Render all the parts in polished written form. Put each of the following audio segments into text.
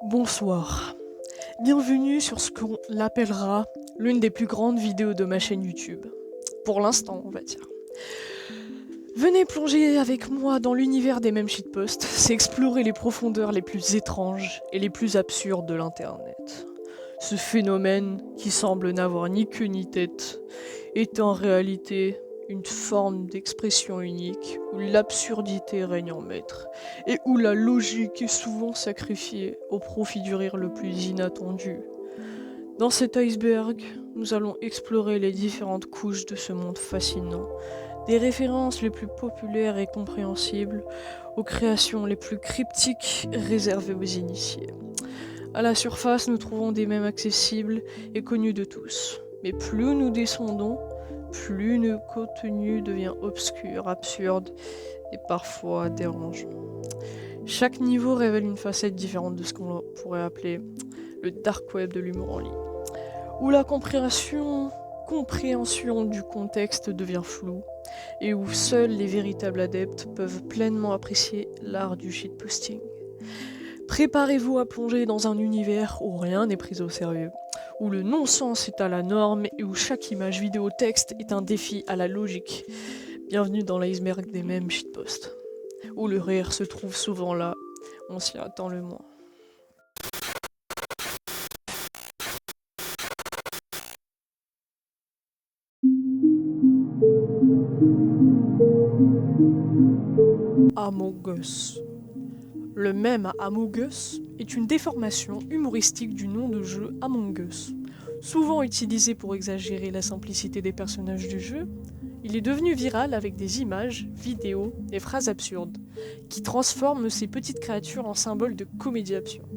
Bonsoir, bienvenue sur ce qu'on l'appellera l'une des plus grandes vidéos de ma chaîne YouTube. Pour l'instant, on va dire. Venez plonger avec moi dans l'univers des mêmes shitposts, c'est explorer les profondeurs les plus étranges et les plus absurdes de l'internet. Ce phénomène, qui semble n'avoir ni queue ni tête, est en réalité une forme d'expression unique où l'absurdité règne en maître et où la logique est souvent sacrifiée au profit du rire le plus inattendu. Dans cet iceberg, nous allons explorer les différentes couches de ce monde fascinant, des références les plus populaires et compréhensibles aux créations les plus cryptiques réservées aux initiés. À la surface, nous trouvons des mèmes accessibles et connus de tous, mais plus nous descendons, plus le contenu devient obscur, absurde et parfois dérangeant. Chaque niveau révèle une facette différente de ce qu'on pourrait appeler le dark web de l'humour en ligne, où la compréhension du contexte devient floue et où seuls les véritables adeptes peuvent pleinement apprécier l'art du shitposting. Préparez-vous à plonger dans un univers où rien n'est pris au sérieux, où le non-sens est à la norme et où chaque image vidéo texte est un défi à la logique. Bienvenue dans l'iceberg des mêmes shitposts, où le rire se trouve souvent là, on s'y attend le moins. Among Us. Le mème Among Us est une déformation humoristique du nom de jeu Among Us. Souvent utilisé pour exagérer la simplicité des personnages du jeu, il est devenu viral avec des images, vidéos et phrases absurdes, qui transforment ces petites créatures en symboles de comédie absurde.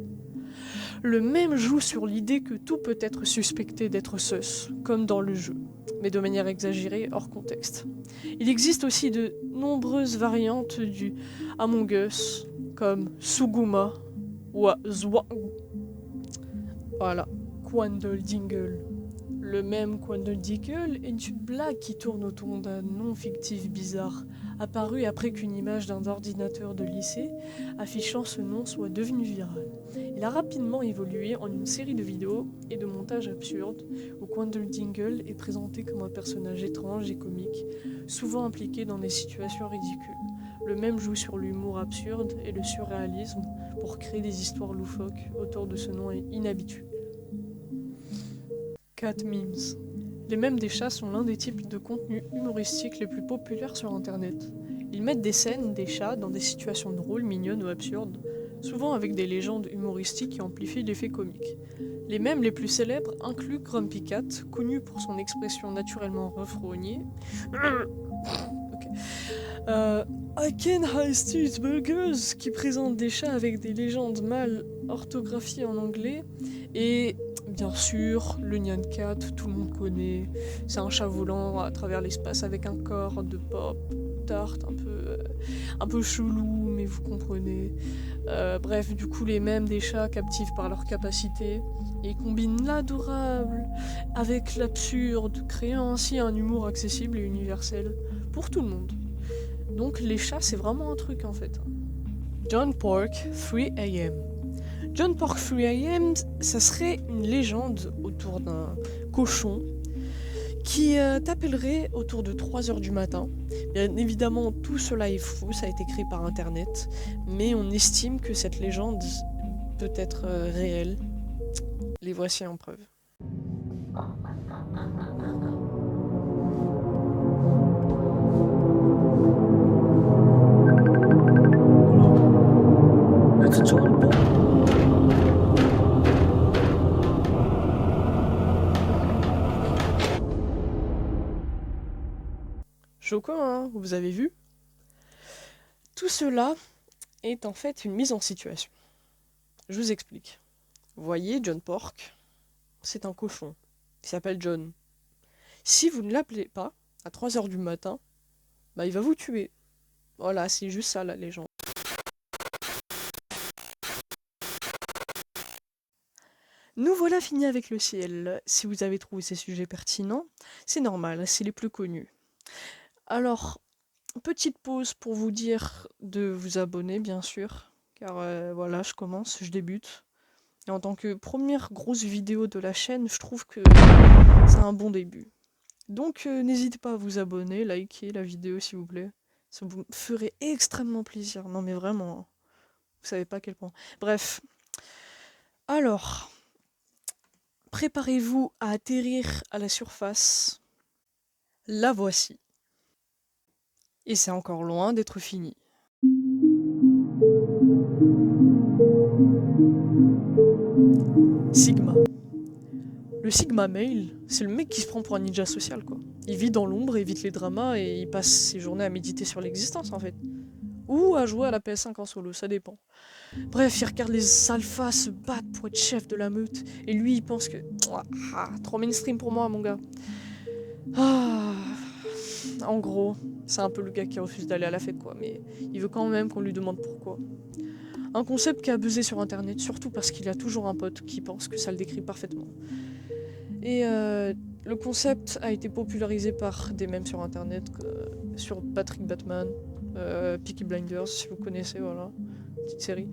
Le mème joue sur l'idée que tout peut être suspecté d'être sus, comme dans le jeu, mais de manière exagérée hors contexte. Il existe aussi de nombreuses variantes du Among Us, comme Suguma ou Zwa. Voilà, Quandle Dingle. Le même Quandle Dingle est une blague qui tourne autour d'un nom fictif bizarre, apparu après qu'une image d'un ordinateur de lycée affichant ce nom soit devenue virale. Il a rapidement évolué en une série de vidéos et de montages absurdes où Quandle Dingle est présenté comme un personnage étrange et comique, souvent impliqué dans des situations ridicules. Le même joue sur l'humour absurde et le surréalisme pour créer des histoires loufoques autour de ce nom inhabituel. Cat memes. Les mèmes des chats sont l'un des types de contenus humoristiques les plus populaires sur internet. Ils mettent des scènes des chats dans des situations drôles, mignonnes ou absurdes, souvent avec des légendes humoristiques qui amplifient l'effet comique. Les mèmes les plus célèbres incluent Grumpy Cat, connu pour son expression naturellement refrognée. Okay. I can Heist Cheeseburgers, qui présente des chats avec des légendes mal orthographiées en anglais, et bien sûr, le Nyan Cat, tout le monde connaît. C'est un chat volant à travers l'espace avec un corps de pop tarte un peu chelou, mais vous comprenez. Bref, du coup, les mèmes des chats captivent par leur capacité et combinent l'adorable avec l'absurde, créant ainsi un humour accessible et universel pour tout le monde. Donc les chats, c'est vraiment un truc en fait. John Pork 3am. John Pork 3am, ça serait une légende autour d'un cochon qui t'appellerait autour de 3h du matin. Bien évidemment, tout cela est faux, ça a été créé par internet, mais on estime que cette légende peut être réelle. Les voici en preuve. It's John Pork. Choquant, hein, vous avez vu? Tout cela est en fait une mise en situation. Je vous explique. Vous voyez, John Pork, c'est un cochon. Il s'appelle John. Si vous ne l'appelez pas, à 3h du matin, bah il va vous tuer. Voilà, c'est juste ça la légende. Nous voilà finis avec le ciel. Si vous avez trouvé ces sujets pertinents, c'est normal, c'est les plus connus. Alors, petite pause pour vous dire de vous abonner, bien sûr, car voilà, je débute. Et en tant que première grosse vidéo de la chaîne, je trouve que c'est un bon début. Donc n'hésitez pas à vous abonner, liker la vidéo s'il vous plaît. Ça vous ferait extrêmement plaisir. Non mais vraiment, hein. Vous savez pas à quel point. Bref. Alors, préparez-vous à atterrir à la surface. La voici. Et c'est encore loin d'être fini. Sigma. Le Sigma Male, c'est le mec qui se prend pour un ninja social, quoi. Il vit dans l'ombre, évite les dramas et il passe ses journées à méditer sur l'existence, en fait. Ou à jouer à la PS5 en solo, ça dépend. Bref, il regarde les alphas se battre pour être chef de la meute. Et lui, il pense que... trop mainstream pour moi, mon gars. Ah, en gros, c'est un peu le gars qui refuse d'aller à la fête, quoi. Mais il veut quand même qu'on lui demande pourquoi. Un concept qui a buzzé sur internet, surtout parce qu'il a toujours un pote qui pense que ça le décrit parfaitement. Et le concept a été popularisé par des mèmes sur internet, sur Patrick Batman, Peaky Blinders, si vous connaissez, voilà, petite série.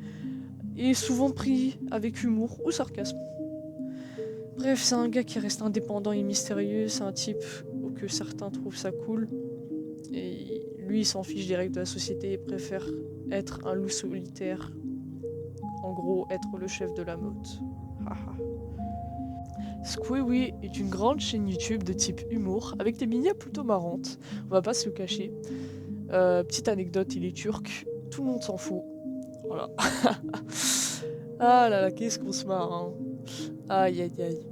Et souvent pris avec humour ou sarcasme. Bref, c'est un gars qui reste indépendant et mystérieux, c'est un type que certains trouvent ça cool. Et lui, il s'en fiche direct de la société et préfère être un loup solitaire. En gros, être le chef de la meute. Squeewie est une grande chaîne YouTube de type humour, avec des miniatures plutôt marrantes, on va pas se le cacher. Petite anecdote, il est turc, tout le monde s'en fout. Voilà. Ah là là, qu'est-ce qu'on se marre, hein. Aïe aïe aïe.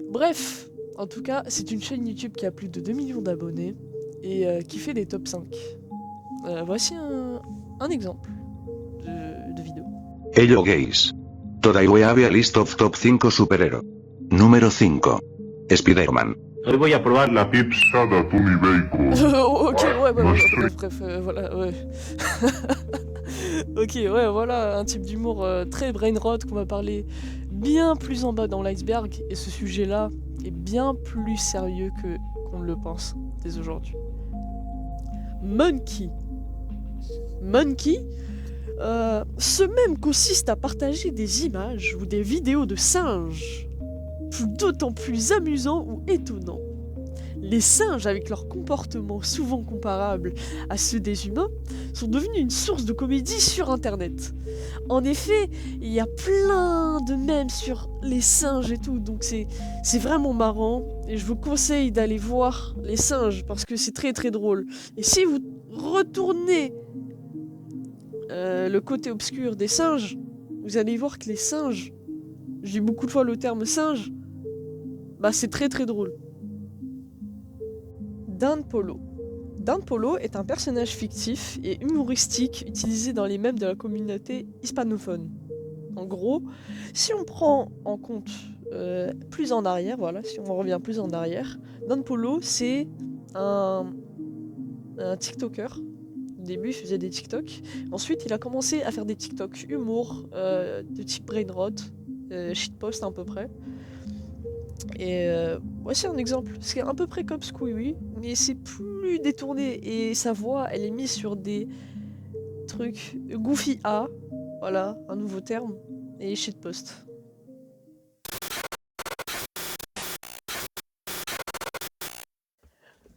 Bref, en tout cas, c'est une chaîne YouTube qui a plus de 2 millions d'abonnés et qui fait des top 5. Voici un exemple de vidéo. Hello guys. Today we have a list of top 5 superhéroes. Número 5. Spider-Man. Hoy voy a probar la pizza de Tony Bacon. Ok, ouais, bref, voilà, ouais. Ok, ouais, voilà, un type d'humour très brain-rot qu'on va parler bien plus en bas dans l'iceberg, et ce sujet-là est bien plus sérieux qu'on ne le pense dès aujourd'hui. Monkey. Monkey, ce même consiste à partager des images ou des vidéos de singes, d'autant plus amusants ou étonnants. Les singes, avec leur comportement souvent comparable à ceux des humains, sont devenus une source de comédie sur internet. En effet, il y a plein de mèmes sur les singes et tout, donc c'est vraiment marrant. Et je vous conseille d'aller voir les singes, parce que c'est très très drôle. Et si vous retournez le côté obscur des singes, vous allez voir que les singes, je dis beaucoup de fois le terme singe, bah c'est très très drôle. Dan Polo. Dan Polo est un personnage fictif et humoristique utilisé dans les mèmes de la communauté hispanophone. En gros, si on prend en compte plus en arrière, voilà, si on revient plus en arrière, Dan Polo c'est un TikToker. Au début, il faisait des TikTok. Ensuite, il a commencé à faire des TikTok humour de type brainrot, shitpost à peu près. Et voici un exemple. C'est à peu près comme Squeewie, mais c'est plus détourné. Et sa voix, elle est mise sur des trucs goofy A. Voilà, un nouveau terme. Et shitpost.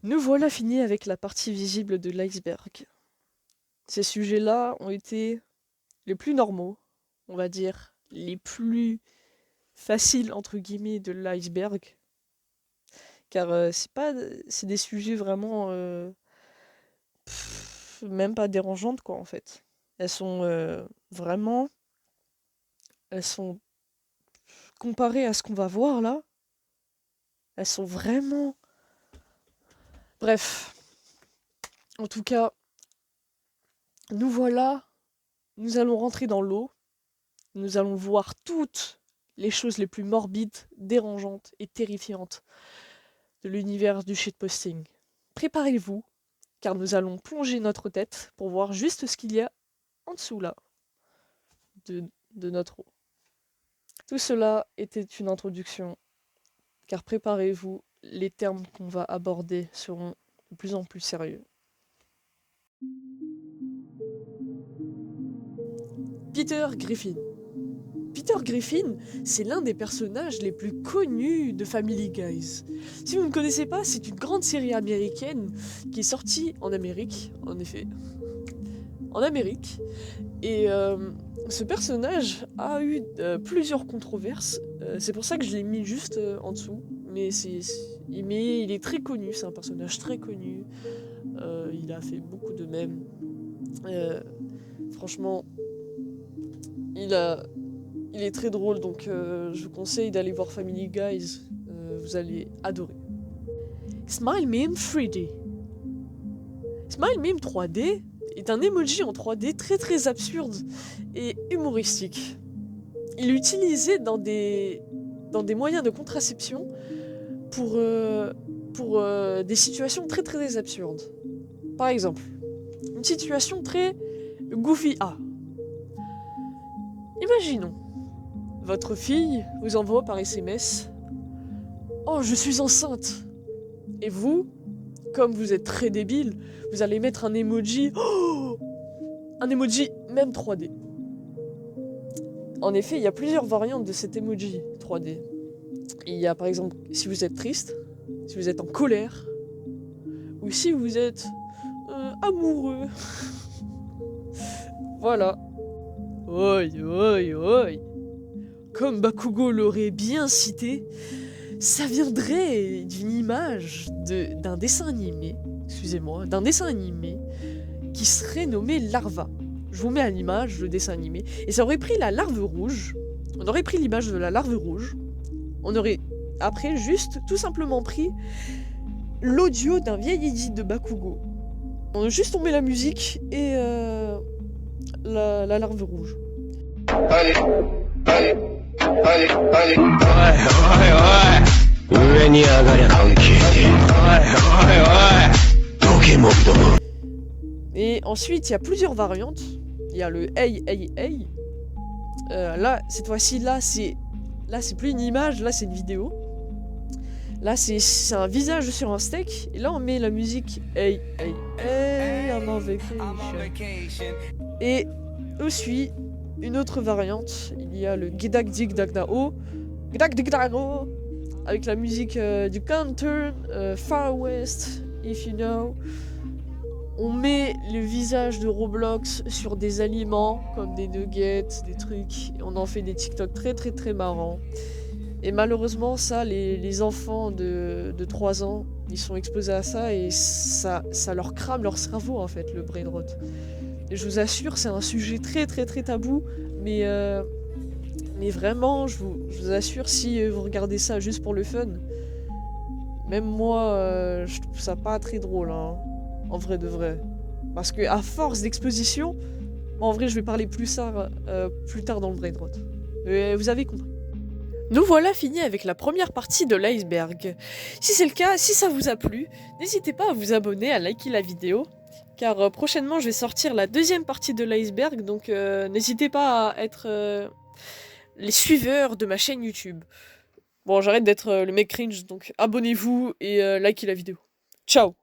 Nous voilà finis avec la partie visible de l'iceberg. Ces sujets-là ont été les plus normaux, on va dire, les plus faciles entre guillemets de l'iceberg. Car c'est des sujets vraiment même pas dérangeantes quoi en fait. Elles sont vraiment, elles sont comparées à ce qu'on va voir là, elles sont vraiment... Bref, en tout cas, nous voilà, nous allons rentrer dans l'eau, nous allons voir toutes les choses les plus morbides, dérangeantes et terrifiantes de l'univers du shitposting. Préparez-vous, car nous allons plonger notre tête pour voir juste ce qu'il y a en dessous là, de notre eau. Tout cela était une introduction, car préparez-vous, les termes qu'on va aborder seront de plus en plus sérieux. Peter Griffin. Peter Griffin, c'est l'un des personnages les plus connus de Family Guy. Si vous ne connaissez pas, c'est une grande série américaine qui est sortie en Amérique, en effet. En Amérique. Et ce personnage a eu plusieurs controverses. C'est pour ça que je l'ai mis juste en dessous. Mais il est très connu, c'est un personnage très connu. Il a fait beaucoup de mèmes. Franchement, il est très drôle, donc je vous conseille d'aller voir Family Guy. Vous allez adorer. Smile Meme 3D. Smile Meme 3D est un emoji en 3D très très absurde et humoristique. Il est utilisé dans des moyens de contraception pour des situations très très absurdes. Par exemple, une situation très goofy A. Imaginons, votre fille vous envoie par SMS « Oh, je suis enceinte !» Et vous, comme vous êtes très débile, vous allez mettre un emoji, un emoji même 3D. En effet, il y a plusieurs variantes de cet emoji 3D. Il y a par exemple, si vous êtes triste, si vous êtes en colère, ou si vous êtes amoureux. Voilà. Oi, oi, oi. Comme Bakugo l'aurait bien cité, ça viendrait d'une image d'un dessin animé, d'un dessin animé qui serait nommé Larva. Je vous mets à l'image, le dessin animé, et ça aurait pris la larve rouge, on aurait pris l'image de la larve rouge, on aurait après juste tout simplement pris l'audio d'un vieil edit de Bakugo. On a juste tombé la musique et la larve rouge. Allez. Et ensuite, il y a plusieurs variantes. Il y a le hey hey hey. Là, cette fois-ci, là, c'est plus une image, là, c'est une vidéo. Là, c'est un visage sur un steak. Et là, on met la musique hey hey hey, I'm on vacation. Et aussi, une autre variante, il y a le Gedak Dig Dagdao. Gedak Dig Dagdao. Avec la musique du Counter, Far West, If You Know. On met le visage de Roblox sur des aliments, comme des nuggets, des trucs. Et on en fait des TikTok très très très marrants. Et malheureusement, ça, les enfants de 3 ans, ils sont exposés à ça et ça leur crame leur cerveau, en fait, le brain rot. Et je vous assure, c'est un sujet très très très tabou, mais vraiment, je vous assure, si vous regardez ça juste pour le fun, même moi, je trouve ça pas très drôle, hein, en vrai de vrai. Parce que à force d'exposition, en vrai, je vais parler plus tard dans le brain rot. Vous avez compris. Nous voilà finis avec la première partie de l'iceberg. Si c'est le cas, si ça vous a plu, n'hésitez pas à vous abonner, à liker la vidéo, car prochainement je vais sortir la deuxième partie de l'iceberg, donc n'hésitez pas à être les suiveurs de ma chaîne YouTube. Bon, j'arrête d'être le mec cringe, donc abonnez-vous et likez la vidéo. Ciao!